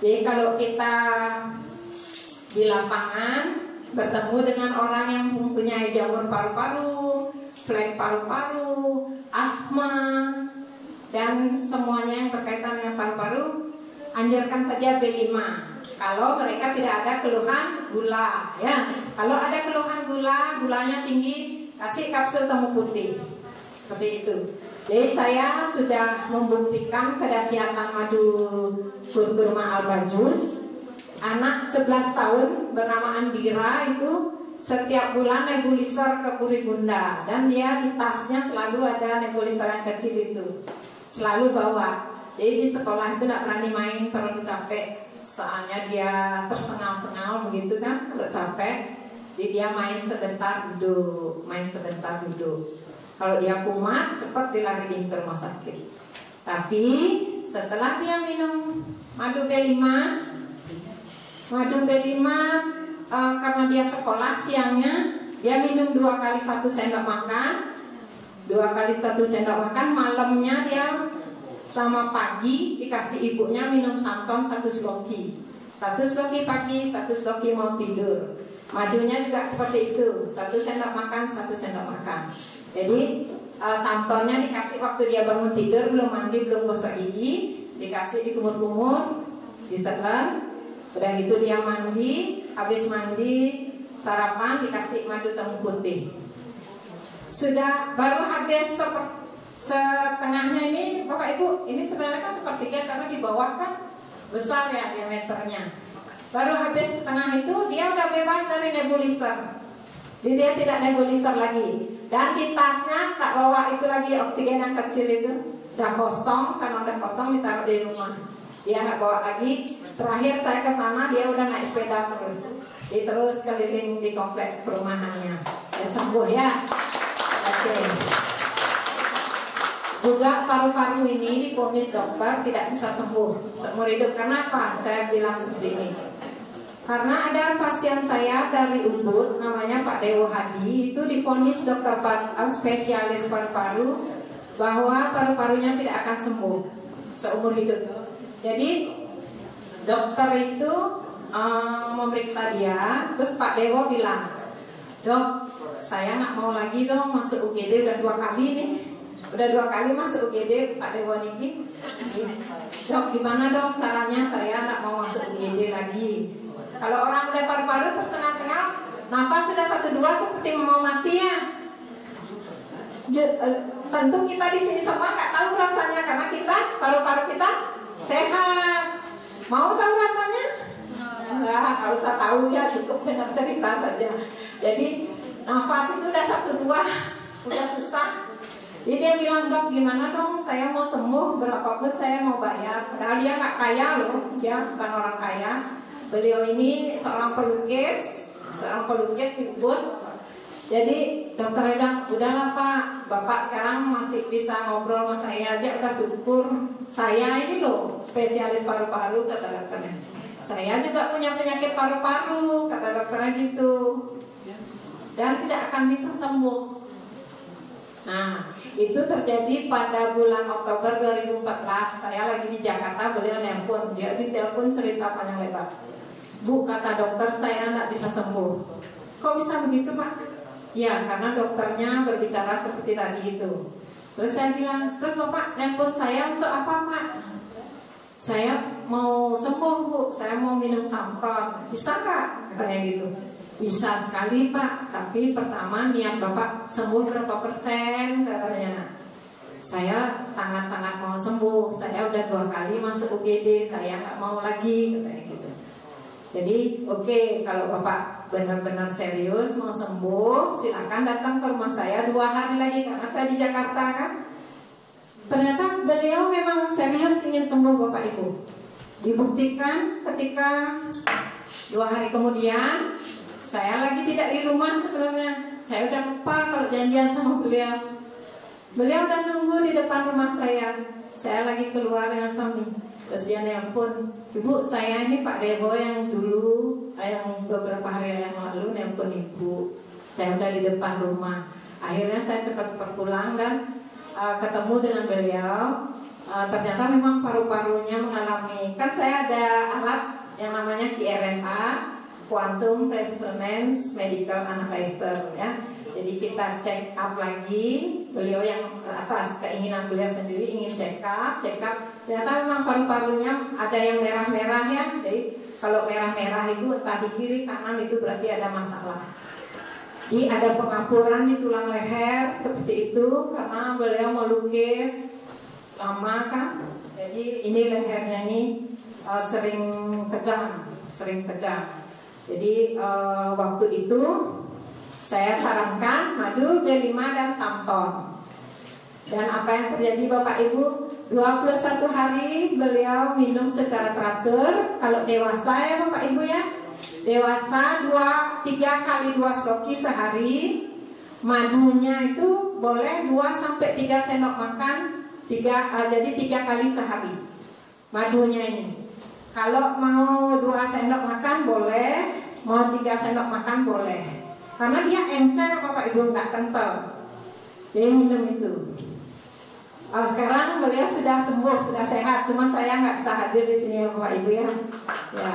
Jadi kalau kita di lapangan bertemu dengan orang yang mempunyai jamur paru-paru, flek paru-paru, asma, dan semuanya yang berkaitan dengan paru-paru, anjurkan saja B5. Kalau mereka tidak ada keluhan gula, ya. Kalau ada keluhan gula, gulanya tinggi, kasih kapsul temu putih. Seperti itu. Jadi saya sudah membuktikan kedahsyatan madu kurkuma albajus. Anak 11 tahun bernama Andira itu setiap bulan nebulizer ke Puribunda, dan dia di tasnya selalu ada nebulizer yang kecil itu, selalu bawa. Jadi di sekolah itu tidak berani main, terlalu capek. Soalnya dia tersengal-sengal begitu kan, kalau capek. Jadi dia main sebentar duduk, main sebentar duduk. Kalau dia kumat, cepat dilariin ke rumah sakit. Tapi setelah dia minum madu B5, karena dia sekolah siangnya, dia minum 2 kali 1 sendok makan, 2 kali 1 sendok makan. Malamnya dia sama pagi dikasih ibunya minum santon 1 sloki. 1 sloki pagi, 1 sloki mau tidur. Madunya juga seperti itu, 1 sendok makan, 1 sendok makan. Jadi santonnya dikasih waktu dia bangun tidur, belum mandi, belum gosok gigi, dikasih dikumur-kumur, ditelan. Udah gitu dia mandi, habis mandi sarapan dikasih madu temu putih. Sudah baru habis setengahnya ini, Bapak Ibu, ini sebenarnya kan sepertiga karena di bawah kan besar ya diameternya. Baru habis setengah itu dia udah bebas dari nebulizer. Jadi dia tidak nebulizer lagi. Dan di tasnya tak bawa itu lagi oksigen yang kecil itu. Udah kosong, karena udah kosong ditaruh di rumah. Dia nggak bawa lagi. Terakhir saya ke sana dia udah naik sepeda terus. Dia terus keliling di komplek perumahannya. Ya sembuh ya. Oke. Juga paru-paru ini divonis dokter tidak bisa sembuh seumur hidup. Kenapa saya bilang seperti ini? Karena ada pasien saya dari Ubud, namanya Pak Dewo Hadi, itu divonis dokter spesialis paru-paru bahwa paru-parunya tidak akan sembuh seumur hidup. Jadi dokter itu memeriksa dia, terus Pak Dewo bilang, "Dok, saya nggak mau lagi dong masuk UGD, udah 2 kali nih. Udah 2 kali masuk UGD Pak Dewo niki. Dok, gimana dong caranya saya nggak mau masuk UGD lagi? Kalau orang udah paru-paru tersengal-sengal, nafas sudah 1-2 seperti mau mati ya. Tentu kita di sini semua nggak tahu rasanya karena kita paru-paru kita sehat. Mau tahu rasanya? Nggak usah tahu ya, cukup dengar cerita saja. Jadi nafas itu udah 1-2 udah susah. Jadi dia bilang, "Dok, gimana dong? Saya mau sembuh, berapapun saya mau bayar." Padahal dia nggak kaya loh, dia bukan orang kaya. Beliau ini seorang pelukis di Ubud. Jadi dokter bilang, "Udahlah Pak, Bapak sekarang masih bisa ngobrol sama saya aja, udah syukur. Saya ini loh spesialis paru-paru," kata dokternya. "Saya juga punya penyakit paru-paru," kata dokternya gitu. "Dan tidak akan bisa sembuh." Nah, itu terjadi pada bulan Oktober 2014. Saya lagi di Jakarta, beliau nelpon. Dia ditelepon cerita panjang lebar. "Bu," kata dokter, "saya tidak bisa sembuh." "Kok bisa begitu Pak?" "Ya, karena dokternya berbicara seperti tadi itu." Terus saya bilang, "Terus Bapak nelpon saya untuk apa Pak?" "Saya mau sembuh Bu, saya mau minum santon." "Bisa Kak?" katanya gitu. "Bisa sekali Pak, tapi pertama niat Bapak sembuh berapa persen?" saya tanya. "Saya sangat-sangat mau sembuh, saya udah 2 kali masuk UGD, saya nggak mau lagi," katanya gitu. Jadi oke, kalau Bapak benar-benar serius mau sembuh, silakan datang ke rumah saya 2 hari lagi karena saya di Jakarta kan. Ternyata beliau memang serius ingin sembuh Bapak Ibu. Dibuktikan ketika 2 hari kemudian saya lagi tidak di rumah sebenarnya. Saya udah lupa kalau janjian sama beliau. Beliau udah nunggu di depan rumah saya. Saya lagi keluar dengan suami. Terus dia nelpon, "Ibu, saya ini Pak Dewo yang dulu, yang beberapa hari yang lalu nelpon Ibu. Saya udah di depan rumah." Akhirnya saya cepat-cepat pulang dan ketemu dengan beliau. ternyata memang paru-parunya mengalami, kan saya ada alat yang namanya QRNA, Quantum Resonance Medical Analyzer ya. Jadi kita check up lagi, beliau yang atas keinginan beliau sendiri ingin check up. Ternyata memang paru-parunya ada yang merah-merah ya. Jadi kalau merah-merah itu entah di kiri kanan itu berarti ada masalah. Jadi ada pengapuran di tulang leher seperti itu karena beliau melukis lama kan. Jadi ini lehernya ini sering tegang. Jadi waktu itu saya sarankan madu D5 dan Samton. Dan apa yang terjadi Bapak Ibu, 21 hari beliau minum secara teratur. Kalau dewasa ya Bapak Ibu ya, dewasa 3 kali 2 sloki sehari. Madunya itu boleh 2 sampai 3 sendok makan, jadi 3 kali sehari. Madunya ini. Kalau mau 2 sendok makan boleh, mau 3 sendok makan boleh. Karena dia encer Bapak Ibu, nggak kental. Jadi minum itu. Sekarang beliau sudah sembuh, sudah sehat. Cuma saya nggak bisa hadir di sini ya Bapak Ibu ya. Ya.